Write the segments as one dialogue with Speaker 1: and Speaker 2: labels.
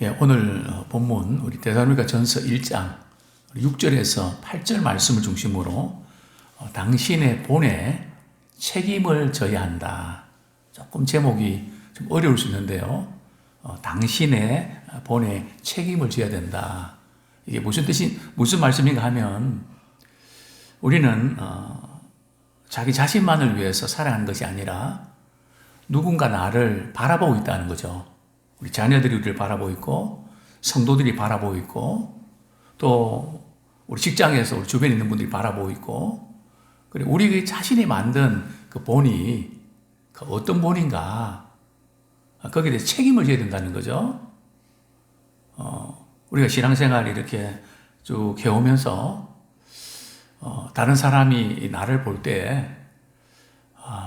Speaker 1: 오늘 본문 우리 데살로니가 전서 1장 6절에서 8절 말씀을 중심으로 당신의 본에 책임을 져야 한다. 조금 제목이 좀 어려울 수 있는데요. 당신의 본에 책임을 져야 된다. 이게 무슨 말씀인가 하면 우리는 자기 자신만을 위해서 살아가는 것이 아니라 누군가 나를 바라보고 있다는 거죠. 우리 자녀들이 우리를 바라보고 있고 성도들이 바라보고 있고 또 우리 직장에서 우리 주변에 있는 분들이 바라보고 있고 그리고 우리 자신이 만든 그 본이 그 어떤 본인가 거기에 대해서 책임을 져야 된다는 거죠. 우리가 신앙생활 이렇게 쭉 해오면서 다른 사람이 나를 볼 때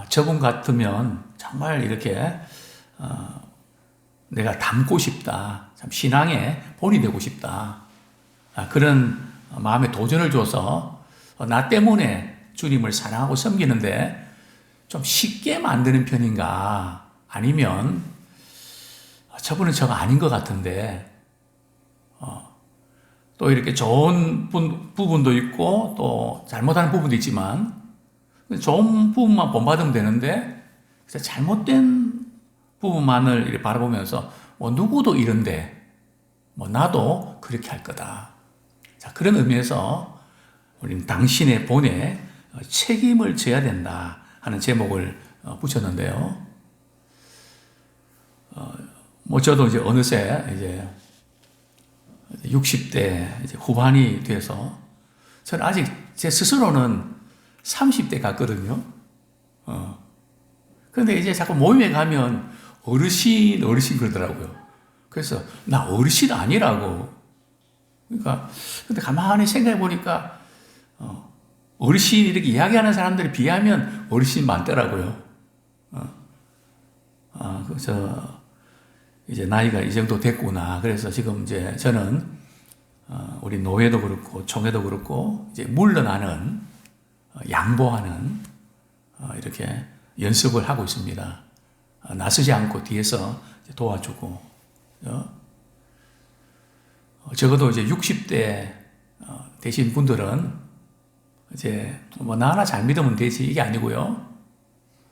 Speaker 1: 저분 같으면 정말 이렇게 내가 닮고 싶다. 참 신앙의 본이 되고 싶다. 그런 마음에 도전을 줘서 나 때문에 주님을 사랑하고 섬기는데 좀 쉽게 만드는 편인가? 아니면 저분은 저거 아닌 것 같은데 또 이렇게 좋은 부분도 있고 또 잘못하는 부분도 있지만 좋은 부분만 본받으면 되는데 잘못된 부분만을 이렇게 바라보면서 누구도 이런데 나도 그렇게 할 거다. 자, 그런 의미에서 우리는 당신의 본에 책임을 져야 된다 하는 제목을 붙였는데요. 저도 이제 어느새 이제 60대 이제 후반이 돼서 저는 아직 제 스스로는 30대 같거든요. 그런데 이제 자꾸 모임에 가면 어르신 그러더라고요. 그래서 나 어르신 아니라고. 그러니까 근데 가만히 생각해 보니까 어르신 이렇게 이야기하는 사람들에 비하면 어르신 많더라고요. 그래서 이제 나이가 이 정도 됐구나. 그래서 지금 이제 저는 우리 노회도 그렇고 총회도 그렇고 이제 물러나는 양보하는 이렇게 연습을 하고 있습니다. 나서지 않고 뒤에서 도와주고 적어도 이제 60대 되신 분들은 이제 나 하나 잘 믿으면 되지 이게 아니고요.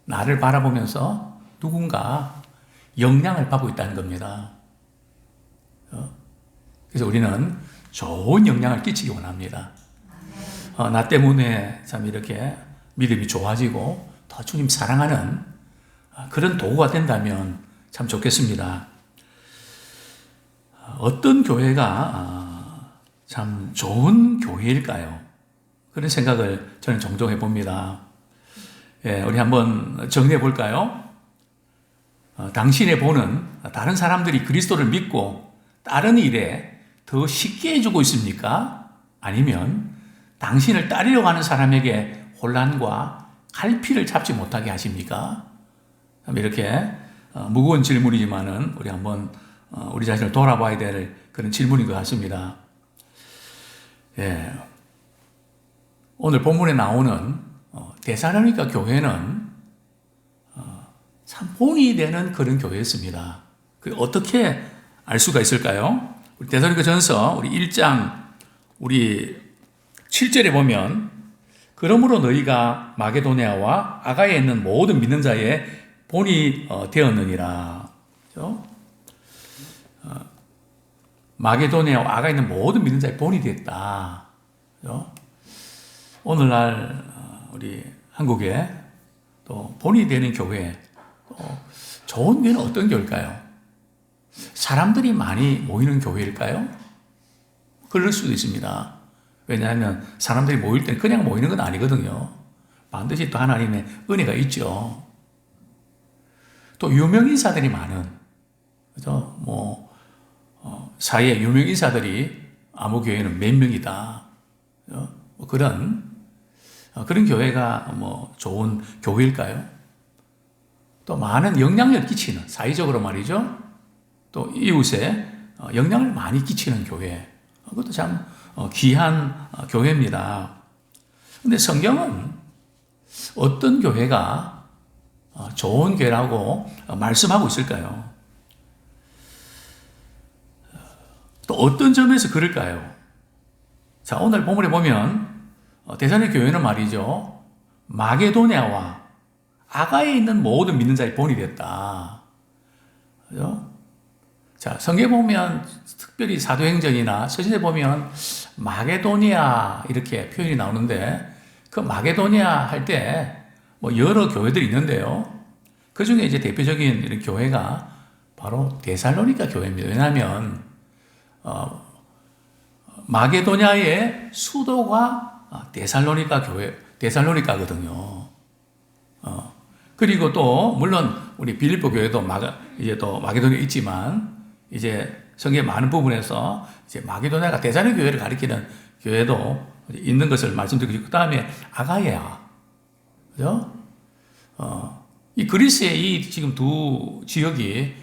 Speaker 1: 나를 바라보면서 누군가 영향을 받고 있다는 겁니다. 그래서 우리는 좋은 영향을 끼치기 원합니다. 나 때문에 참 이렇게 믿음이 좋아지고 더 주님 사랑하는 그런 도구가 된다면 참 좋겠습니다. 어떤 교회가 참 좋은 교회일까요? 그런 생각을 저는 종종 해봅니다. 우리 한번 정리해 볼까요? 당신의 본은 다른 사람들이 그리스도를 믿고 다른 일에 더 쉽게 해주고 있습니까? 아니면 당신을 따르려고 하는 사람에게 혼란과 갈피를 잡지 못하게 하십니까? 이렇게 무거운 질문이지만은 우리 한번 우리 자신을 돌아봐야 될 그런 질문인 것 같습니다. 오늘 본문에 나오는 데살로니가 교회는 참 본이 되는 그런 교회였습니다. 그 어떻게 알 수가 있을까요? 우리 데살로니가 전서 우리 1장 우리 7절에 보면 그러므로 너희가 마게도냐와 아가야에 있는 모든 믿는 자의 본이 되었느니라. 그렇죠? 마게도냐와 아가야에 있는 모든 믿는 자의 본이 되었다. 그렇죠? 오늘날 우리 한국에 또 본이 되는 교회, 또 좋은 교회는 어떤 교회일까요? 사람들이 많이 모이는 교회일까요? 그럴 수도 있습니다. 왜냐하면 사람들이 모일 때는 그냥 모이는 건 아니거든요. 반드시 또 하나님의 은혜가 있죠. 또 유명 인사들이 많은, 그죠? 사회에 유명 인사들이 아무 교회는 몇 명이다. 그런 교회가 좋은 교회일까요? 또 많은 영향력을 끼치는, 사회적으로 말이죠. 또 이웃에 영향을 많이 끼치는 교회. 그것도 참 귀한 교회입니다. 그런데 성경은 어떤 교회가 좋은 교회라고 말씀하고 있을까요? 또 어떤 점에서 그럴까요? 자, 오늘 본문에 보면 데살로니가 교회는 말이죠. 마게도냐와 아가에 있는 모든 믿는 자의 본이 됐다. 그죠? 자, 성경에 보면 특별히 사도행전이나 서신에 보면 마게도니아 이렇게 표현이 나오는데 그 마게도니아 할 때 뭐 여러 교회들이 있는데요. 그 중에 이제 대표적인 이런 교회가 바로 데살로니가 교회입니다. 왜냐하면 마게도냐의 수도가 데살로니가거든요. 그리고 또 물론 우리 빌립보 교회도 이제 또 마게도니아 있지만 이제 성경의 많은 부분에서 이제 마게도냐가 데살로니가 교회를 가리키는 교회도 있는 것을 말씀드리고, 그 다음에 아가야, 그죠? 이 그리스의 이 지금 두 지역이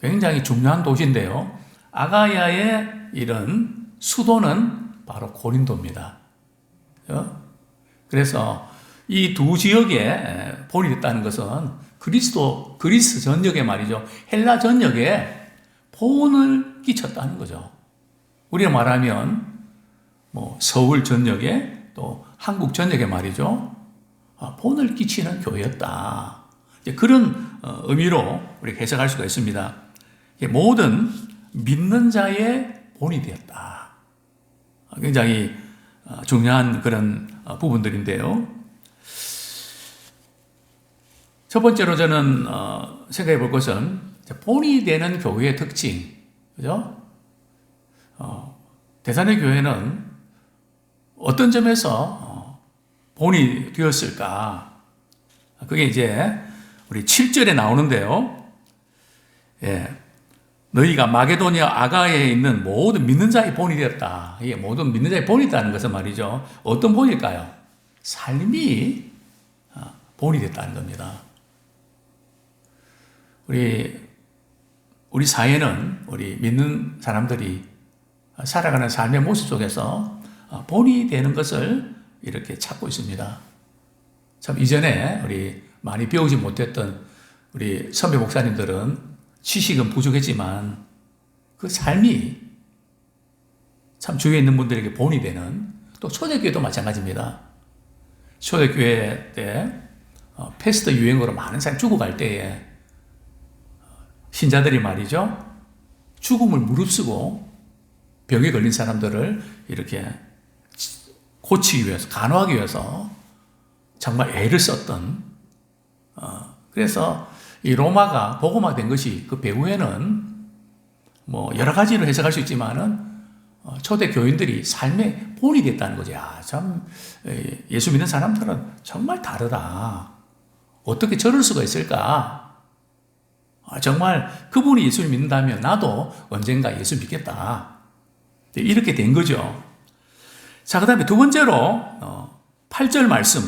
Speaker 1: 굉장히 중요한 도시인데요. 아가야의 이런 수도는 바로 고린도입니다. 그죠? 그래서 이 두 지역에 본이 됐다는 것은 그리스 전역에 말이죠. 헬라 전역에 본을 끼쳤다는 거죠. 우리가 말하면 뭐 서울 전역에 또 한국 전역에 말이죠. 본을 끼치는 교회였다. 그런 의미로 우리가 해석할 수가 있습니다. 모든 믿는 자의 본이 되었다. 굉장히 중요한 그런 부분들인데요. 첫 번째로 저는 생각해 볼 것은 본이 되는 교회의 특징, 그죠? 데살로니가 교회는 어떤 점에서 본이 되었을까? 그게 이제 우리 7절에 나오는데요. 예. 너희가 마게도니아 아가야에 있는 모든 믿는 자의 본이 되었다. 이게 모든 믿는 자의 본이 있다는 것은 말이죠. 어떤 본일까요? 삶이 본이 됐다는 겁니다. 우리 사회는 우리 믿는 사람들이 살아가는 삶의 모습 속에서 본이 되는 것을 이렇게 찾고 있습니다. 참 이전에 우리 많이 배우지 못했던 우리 선배 목사님들은 지식은 부족했지만 그 삶이 참 주위에 있는 분들에게 본이 되는, 또 초대교회도 마찬가지입니다. 초대교회 때 패스트 유행으로 많은 사람이 죽어갈 때에 신자들이 말이죠. 죽음을 무릅쓰고 병에 걸린 사람들을 이렇게 고치기 위해서, 간호하기 위해서 정말 애를 썼던, 그래서 이 로마가 복음화된 것이 그 배후에는 뭐 여러 가지로 해석할 수 있지만은 초대 교인들이 삶의 본이 됐다는 거죠. 참 예수 믿는 사람들은 정말 다르다. 어떻게 저럴 수가 있을까? 정말 그분이 예수를 믿는다면 나도 언젠가 예수 믿겠다. 이렇게 된 거죠. 자, 그 다음에 두 번째로 8절 말씀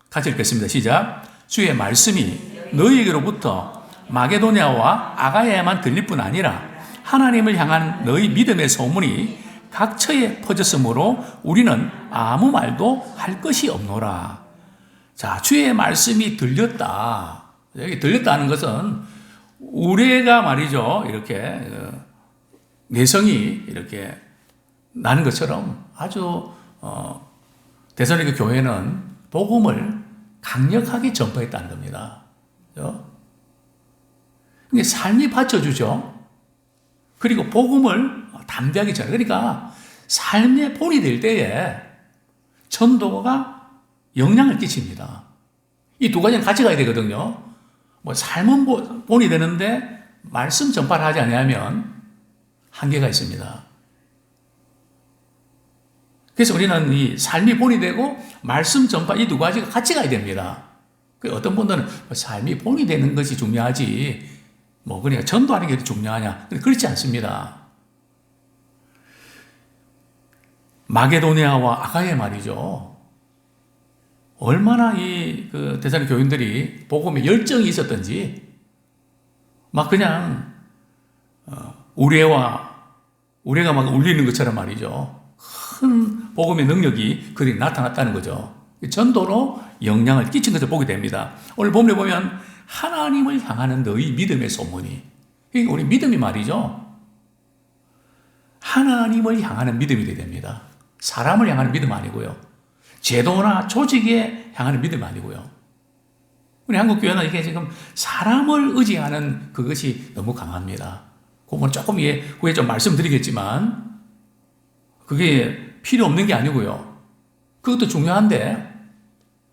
Speaker 1: 같이 읽겠습니다. 시작. 주의 말씀이 너희에게로부터 마게도냐와 아가야에만 들릴 뿐 아니라 하나님을 향한 너희 믿음의 소문이 각처에 퍼졌으므로 우리는 아무 말도 할 것이 없노라. 자, 주의 말씀이 들렸다. 여기 들렸다는 것은 우레가 말이죠. 이렇게 내성이 이렇게 나는 것처럼 아주 데살로니가 교회는 복음을 강력하게 전파했다는 겁니다. 그렇죠? 삶이 받쳐주죠. 그리고 복음을 담대하게 전해. 그러니까 삶의 본이 될 때에 전도가 영향을 끼칩니다. 이 두 가지는 같이 가야 되거든요. 뭐 삶은 본이 되는데 말씀 전파를 하지 않으면 한계가 있습니다. 그래서 우리는 이 삶이 본이 되고 말씀 전파 이 두 가지가 같이 가야 됩니다. 어떤 분들은 삶이 본이 되는 것이 중요하지 뭐 그러니까 전도하는 게 중요하냐? 그렇지 않습니다. 마게도니아와 아가야 말이죠. 얼마나 이 데살로니가 교인들이 복음에 열정이 있었던지 막 그냥 우레가 막 울리는 것처럼 말이죠. 큰 복음의 능력이 그들이 나타났다는 거죠. 전도로 영향을 끼친 것을 보게 됩니다. 오늘 본문에 보면 하나님을 향하는 너희 믿음의 소문이, 우리 믿음이 말이죠. 하나님을 향하는 믿음이 되어야 됩니다. 사람을 향하는 믿음 아니고요. 제도나 조직에 향하는 믿음 아니고요. 우리 한국교회는 이게 지금 사람을 의지하는 그것이 너무 강합니다. 그 부분 조금 후에 좀 말씀드리겠지만 그게 필요 없는 게 아니고요. 그것도 중요한데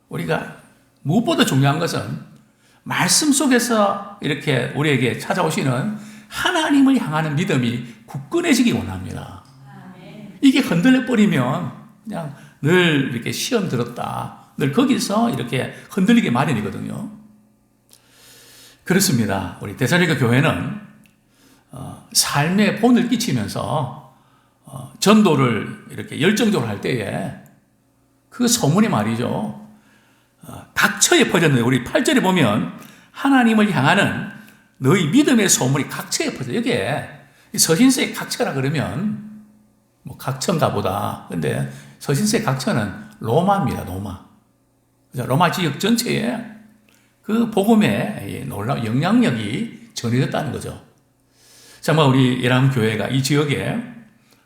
Speaker 1: 우리가 무엇보다 중요한 것은 말씀 속에서 이렇게 우리에게 찾아오시는 하나님을 향하는 믿음이 굳건해지기 원합니다. 이게 흔들려 버리면 그냥 늘 이렇게 시험 들었다. 늘 거기서 이렇게 흔들리게 마련이거든요. 그렇습니다. 우리 데살로니가 교회는 삶에 본을 끼치면서 전도를 이렇게 열정적으로 할 때에 그 소문이 말이죠. 각처에 퍼졌는데 우리 8절에 보면 하나님을 향하는 너희 믿음의 소문이 각처에 퍼져. 여기에 서신서의 각처라 그러면 뭐 각처인가 보다. 근데 서신서의 각처는 로마입니다. 로마 지역 전체에 그 복음의 놀라운 영향력이 전해졌다는 거죠. 자, 우리 예람교회가 이 지역에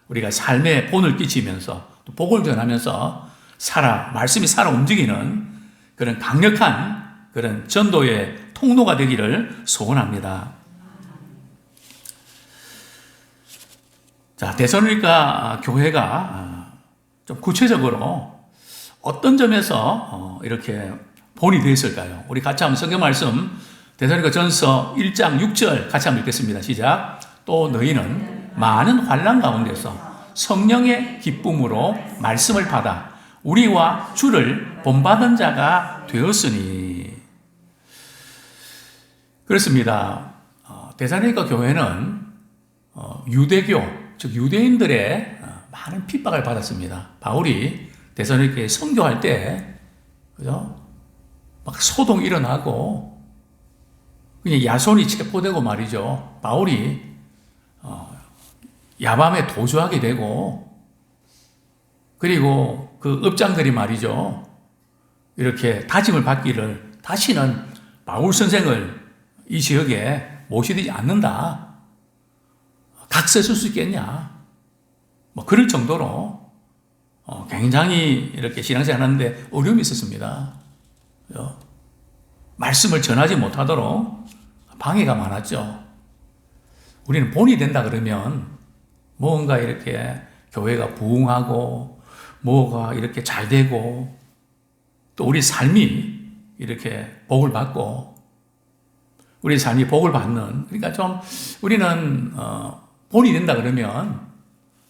Speaker 1: 우리가 삶의 본을 끼치면서 또 복음을 전하면서 말씀이 살아 움직이는 그런 강력한 그런 전도의 통로가 되기를 소원합니다. 자, 데살로니가 교회가 좀 구체적으로 어떤 점에서 이렇게 본이 되었을까요? 우리 같이 한번 성경 말씀 데살로니가 전서 1장 6절 같이 한번 읽겠습니다. 시작. 또 너희는 많은 환난 가운데서 성령의 기쁨으로 말씀을 받아 우리와 주를 본받은 자가 되었으니. 그렇습니다. 데살로니가 교회는 유대교, 즉 유대인들의 많은 핍박을 받았습니다. 바울이 데살로니가에 선교할 때, 그죠? 막 소동이 일어나고, 그냥 야손이 체포되고 말이죠. 바울이 야밤에 도주하게 되고, 그리고 그 업장들이 말이죠. 이렇게 다짐을 받기를 다시는 바울 선생을 이 지역에 모시지 않는다. 각서 쓸 수 있겠냐. 그럴 정도로 굉장히 이렇게 신앙생활 하는데 어려움이 있었습니다. 말씀을 전하지 못하도록 방해가 많았죠. 우리는 본이 된다 그러면 뭔가 이렇게 교회가 부흥하고 뭐가 이렇게 잘 되고 또 우리 삶이 이렇게 복을 받고 우리 삶이 복을 받는, 그러니까 좀 우리는 본이 된다 그러면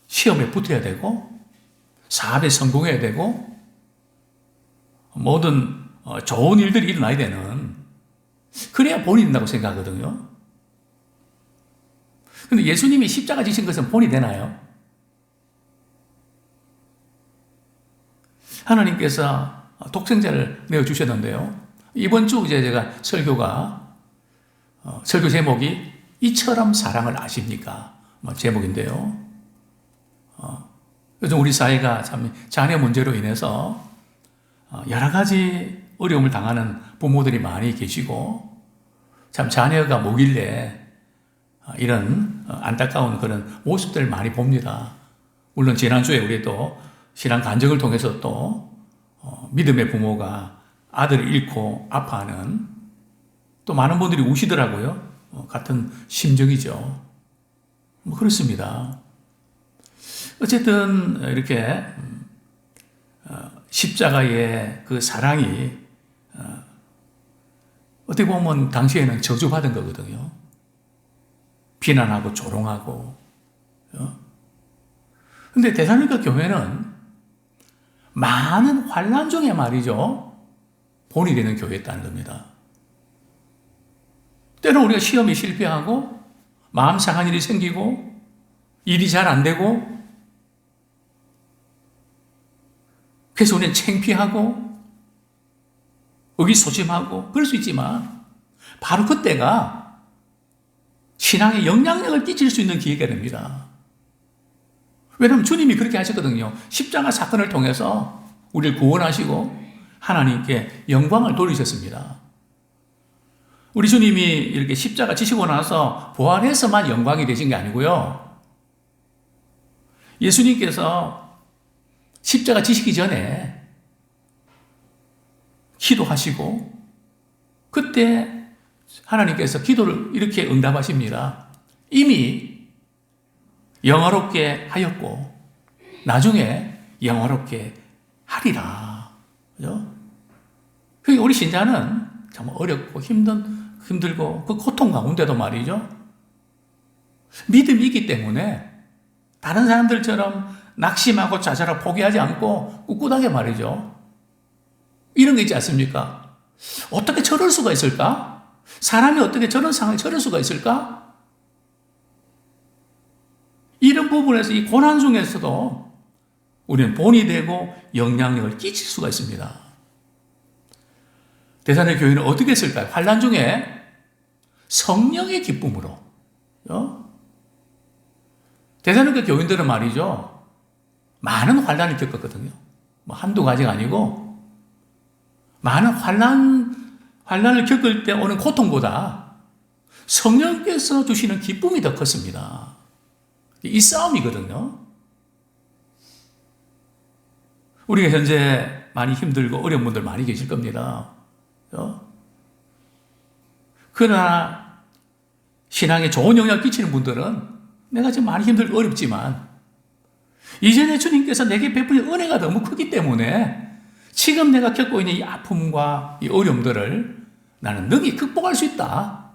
Speaker 1: 시험에 붙어야 되고 사업에 성공해야 되고 모든 좋은 일들이 일어나야 되는, 그래야 본이 된다고 생각하거든요. 근데 예수님이 십자가 지신 것은 본이 되나요? 하나님께서 독생자를 내어주셨는데요. 이번 주 이제 제가 설교 제목이 이처럼 사랑을 아십니까? 제목인데요. 요즘 우리 사회가 참 자녀 문제로 인해서 여러 가지 어려움을 당하는 부모들이 많이 계시고 참 자녀가 뭐길래 이런 안타까운 그런 모습들을 많이 봅니다. 물론 지난주에 우리 또 신앙 간증을 통해서 또 믿음의 부모가 아들을 잃고 아파하는 또 많은 분들이 우시더라고요. 같은 심정이죠. 그렇습니다. 어쨌든 이렇게 십자가의 그 사랑이 어떻게 보면 당시에는 저주받은 거거든요. 비난하고 조롱하고. 근데 데살로니가 교회는 많은 환난 중에 말이죠, 본이 되는 교회였다는 겁니다. 때로 우리가 시험에 실패하고 마음 상한 일이 생기고 일이 잘 안 되고 그래서 우리는 창피하고 의기소침하고 그럴 수 있지만 바로 그때가 신앙에 영향력을 끼칠 수 있는 기회가 됩니다. 왜냐하면 주님이 그렇게 하셨거든요. 십자가 사건을 통해서 우리를 구원하시고 하나님께 영광을 돌리셨습니다. 우리 주님이 이렇게 십자가 지시고 나서 부활해서만 영광이 되신 게 아니고요. 예수님께서 십자가 지시기 전에 기도하시고 그때 하나님께서 기도를 이렇게 응답하십니다. 이미 영화롭게 하였고 나중에 영화롭게 하리라. 그죠? 그러니까 우리 신자는 참 어렵고 힘들고 그 고통 가운데도 말이죠. 믿음이 있기 때문에 다른 사람들처럼 낙심하고 좌절하고 포기하지 않고 꿋꿋하게 말이죠. 이런 게 있지 않습니까? 어떻게 저럴 수가 있을까? 사람이 어떻게 저런 상황에 처할 수가 있을까? 이런 부분에서 이 고난 중에서도 우리는 본이 되고 영향력을 끼칠 수가 있습니다. 데살로니가 교회는 어떻게 했을까요? 환난 중에 성령의 기쁨으로. 데살로니가 교인들은 말이죠. 많은 환난을 겪었거든요. 뭐 한두 가지가 아니고 많은 환난을 겪을 때 오는 고통보다 성령께서 주시는 기쁨이 더 컸습니다. 이 싸움이거든요. 우리가 현재 많이 힘들고 어려운 분들 많이 계실 겁니다. 그러나 신앙에 좋은 영향을 끼치는 분들은 내가 지금 많이 힘들고 어렵지만 이전에 주님께서 내게 베푸신 은혜가 너무 크기 때문에 지금 내가 겪고 있는 이 아픔과 이 어려움들을 나는 능히 극복할 수 있다.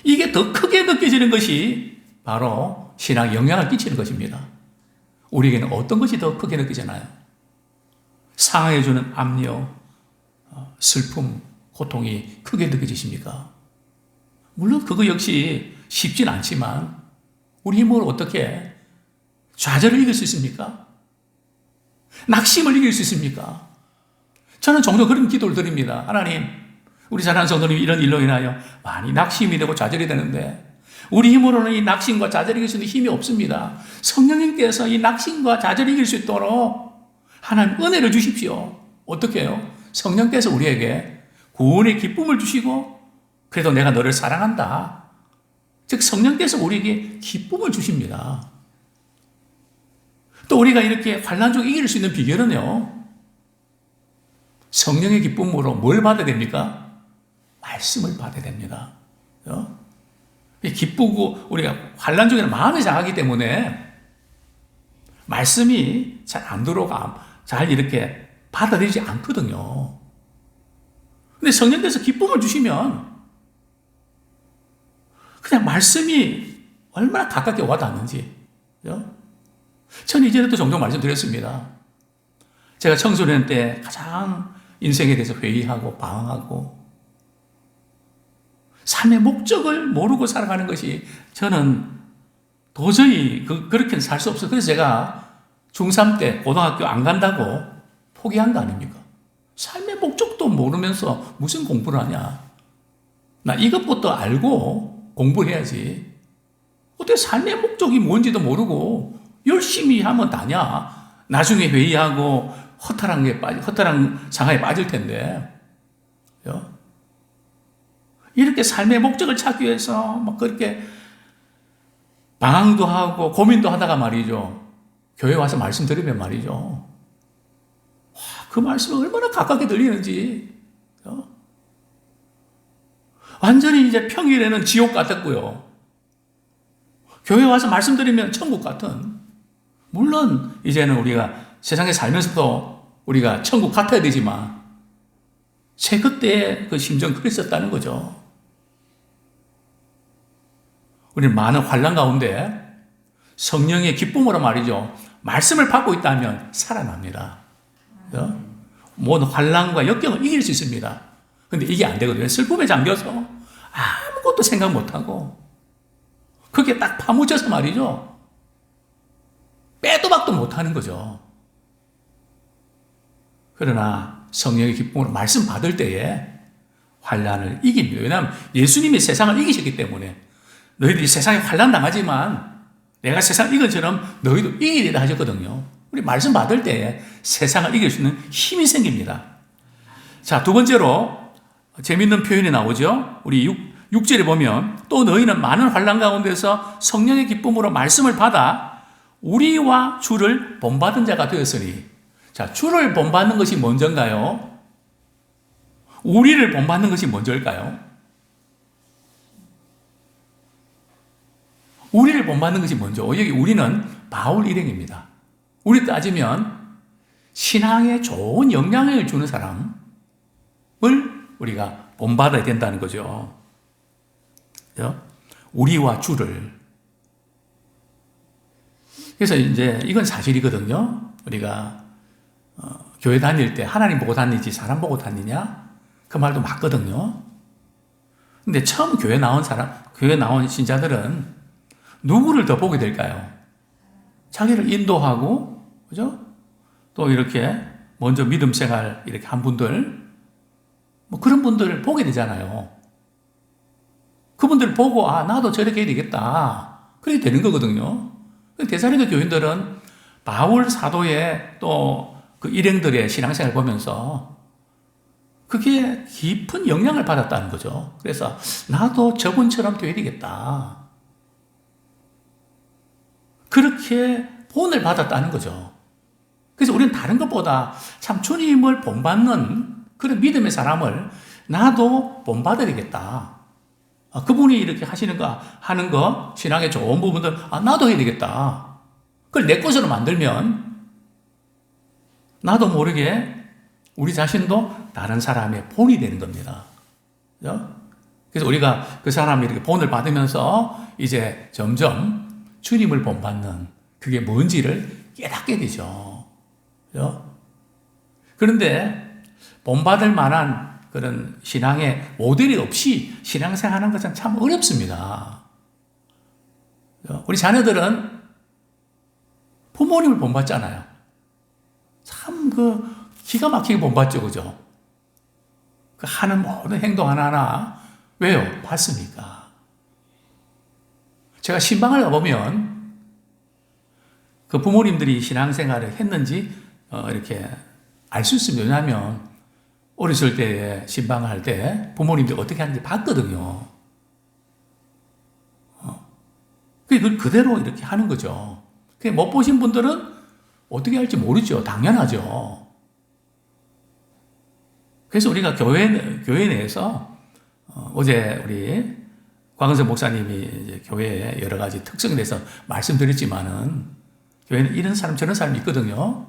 Speaker 1: 이게 더 크게 느껴지는 것이 바로 신앙에 영향을 끼치는 것입니다. 우리에게는 어떤 것이 더 크게 느껴지나요? 상하게 주는 압력, 슬픔, 고통이 크게 느껴지십니까? 물론 그거 역시 쉽진 않지만 우리 힘으로 어떻게 좌절을 이길 수 있습니까? 낙심을 이길 수 있습니까? 저는 종종 그런 기도를 드립니다. 하나님, 우리 사랑하는 성도님 이런 일로 인하여 많이 낙심이 되고 좌절이 되는데 우리 힘으로는 이 낙심과 좌절을 이길 수 있는 힘이 없습니다. 성령님께서 이 낙심과 좌절을 이길 수 있도록 하나님 은혜를 주십시오. 어떻게 해요? 성령께서 우리에게 구원의 기쁨을 주시고 그래도 내가 너를 사랑한다. 즉 성령께서 우리에게 기쁨을 주십니다. 또 우리가 이렇게 환난 중에 이길 수 있는 비결은요. 성령의 기쁨으로 뭘 받아야 됩니까? 말씀을 받아야 됩니다. 기쁘고 우리가 환난 중에는 마음이 상하기 때문에 말씀이 잘 안 들어가 잘 이렇게 받아들이지 않거든요. 근데 성령께서 기쁨을 주시면 그냥 말씀이 얼마나 가깝게 와닿는지. 저는 이전에도 종종 말씀드렸습니다. 제가 청소년 때 가장 인생에 대해서 회의하고 방황하고 삶의 목적을 모르고 살아가는 것이 저는 도저히 그렇게는 살 수 없어요. 그래서 제가 중3 때 고등학교 안 간다고 포기한 거 아닙니까? 삶의 목적도 모르면서 무슨 공부를 하냐. 나 이것부터 알고 공부를 해야지. 어떻게 삶의 목적이 뭔지도 모르고 열심히 하면 다냐. 나중에 회의하고 허탈한 상황에 빠질 텐데. 이렇게 삶의 목적을 찾기 위해서 막 그렇게 방황도 하고 고민도 하다가 말이죠. 교회 와서 말씀 들으면 말이죠. 그 말씀이 얼마나 가깝게 들리는지. 완전히 이제 평일에는 지옥 같았고요. 교회 와서 말씀 드리면 천국 같은. 물론 이제는 우리가 세상에 살면서도 우리가 천국 같아야 되지만 제 그때의 그 심정 그랬었다는 거죠. 우리는 많은 환난 가운데 성령의 기쁨으로 말이죠. 말씀을 받고 있다면 살아납니다. 모든 환난과 역경을 이길 수 있습니다. 근데 이게 안 되거든요. 슬픔에 잠겨서 아무것도 생각 못하고 그게 딱 파묻혀서 말이죠. 빼도 박도 못하는 거죠. 그러나 성령의 기쁨으로 말씀 받을 때에 환난을 이깁니다. 왜냐하면 예수님이 세상을 이기셨기 때문에 너희들이 세상에 환난 당하지만 내가 세상을 이긴 것처럼 너희도 이기리라 하셨거든요. 우리 말씀 받을 때에 세상을 이길 수 있는 힘이 생깁니다. 자, 두 번째로 재밌는 표현이 나오죠. 우리 6절에 보면 또 너희는 많은 환난 가운데서 성령의 기쁨으로 말씀을 받아 우리와 주를 본받은 자가 되었으니. 자, 주를 본받는 것이 먼저인가요? 우리를 본받는 것이 먼저일까요? 우리를 본받는 것이 먼저. 여기 우리는 바울 일행입니다. 우리 따지면 신앙에 좋은 영향을 주는 사람을 우리가 본받아야 된다는 거죠. 우리와 주를. 그래서 이제 이건 사실이거든요. 우리가 교회 다닐 때 하나님 보고 다니지 사람 보고 다니냐? 그 말도 맞거든요. 근데 처음 교회 나온 신자들은 누구를 더 보게 될까요? 자기를 인도하고, 그죠? 또 이렇게 먼저 믿음 생활 이렇게 한 분들, 뭐 그런 분들을 보게 되잖아요. 그분들 보고, 아, 나도 저렇게 해야 되겠다. 그렇게 되는 거거든요. 데살로니가 교인들은 바울 사도의 또 그 일행들의 신앙생활을 보면서 그게 깊은 영향을 받았다는 거죠. 그래서 나도 저분처럼 되어야 되겠다. 그렇게 본을 받았다는 거죠. 그래서 우리는 다른 것보다 참 주님을 본받는 그런 믿음의 사람을 나도 본받아야 되겠다. 그분이 이렇게 하는 거, 신앙의 좋은 부분들, 나도 해야 되겠다. 그걸 내 것으로 만들면 나도 모르게 우리 자신도 다른 사람의 본이 되는 겁니다. 그죠? 그래서 우리가 그 사람이 이렇게 본을 받으면서 이제 점점 주님을 본받는 그게 뭔지를 깨닫게 되죠. 그죠? 그런데 본받을 만한 그런 신앙의 모델이 없이 신앙생활하는 것은 참 어렵습니다. 우리 자녀들은 부모님을 본받잖아요. 참 기가 막히게 본받죠, 그죠? 그 하는 모든 행동 하나하나 왜요? 봤으니까. 제가 신방을 가보면 그 부모님들이 신앙생활을 했는지 이렇게 알 수 있습니다. 왜냐하면 어렸을 때에 신방을 할 때 부모님들이 어떻게 하는지 봤거든요. 그걸 그대로 이렇게 하는 거죠. 못 보신 분들은 어떻게 할지 모르죠. 당연하죠. 그래서 우리가 교회 내에서 어제 우리 광은석 목사님이 이제 교회에 여러 가지 특성에 대해서 말씀드렸지만은 교회는 이런 사람 저런 사람이 있거든요.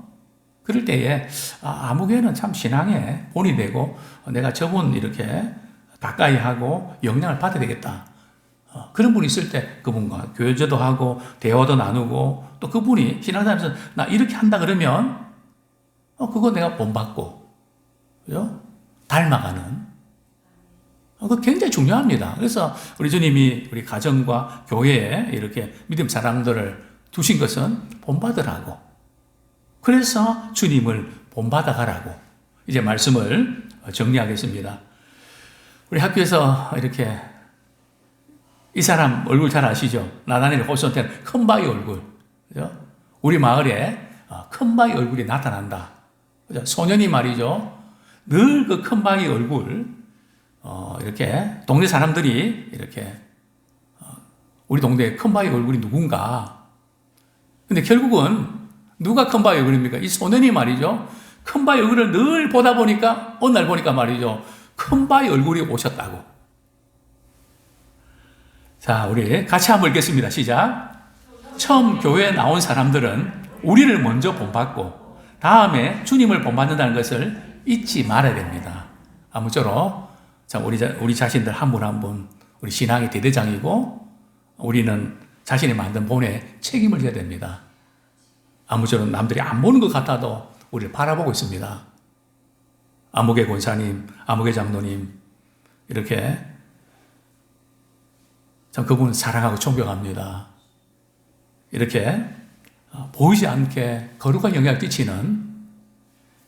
Speaker 1: 그럴 때에 아무 교회는 참 신앙에 본이 되고 내가 저분 이렇게 가까이 하고 영향을 받아야 되겠다. 그런 분이 있을 때 그분과 교제도 하고 대화도 나누고 또 그분이 신앙생활에서 나 이렇게 한다 그러면 그거 내가 본받고 그죠? 닮아가는 그거 굉장히 중요합니다. 그래서 우리 주님이 우리 가정과 교회에 이렇게 믿음 사람들을 두신 것은 본받으라고. 그래서 주님을 본받아가라고. 이제 말씀을 정리하겠습니다. 우리 학교에서 이렇게 이 사람 얼굴 잘 아시죠? 나다니엘 호스한테는 큰 바위 얼굴. 그죠? 우리 마을에 큰 바위 얼굴이 나타난다. 그죠? 소년이 말이죠. 늘 그 큰 바위 얼굴, 이렇게 동네 사람들이 이렇게 우리 동네에 큰 바위 얼굴이 누군가. 근데 결국은 누가 큰 바위 얼굴입니까? 이 소년이 말이죠. 큰 바위 얼굴을 늘 보다 보니까 어느 날 보니까 말이죠. 큰 바위 얼굴이 오셨다고. 자, 우리 같이 한번 읽겠습니다. 시작. 처음 교회에 나온 사람들은 우리를 먼저 본받고 다음에 주님을 본받는다는 것을 잊지 말아야 됩니다. 아무쪼록 자, 우리 자신들 한 분 한 분 우리 신앙의 대대장이고 우리는 자신이 만든 본에 책임을 져야 됩니다. 아무쪼록 남들이 안 보는 것 같아도 우리를 바라보고 있습니다. 아무개 권사님, 아무개 장로님 이렇게 전 그분을 사랑하고 존경합니다. 이렇게 보이지 않게 거룩한 영향을 끼치는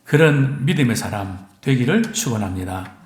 Speaker 1: 그런 믿음의 사람 되기를 축원합니다.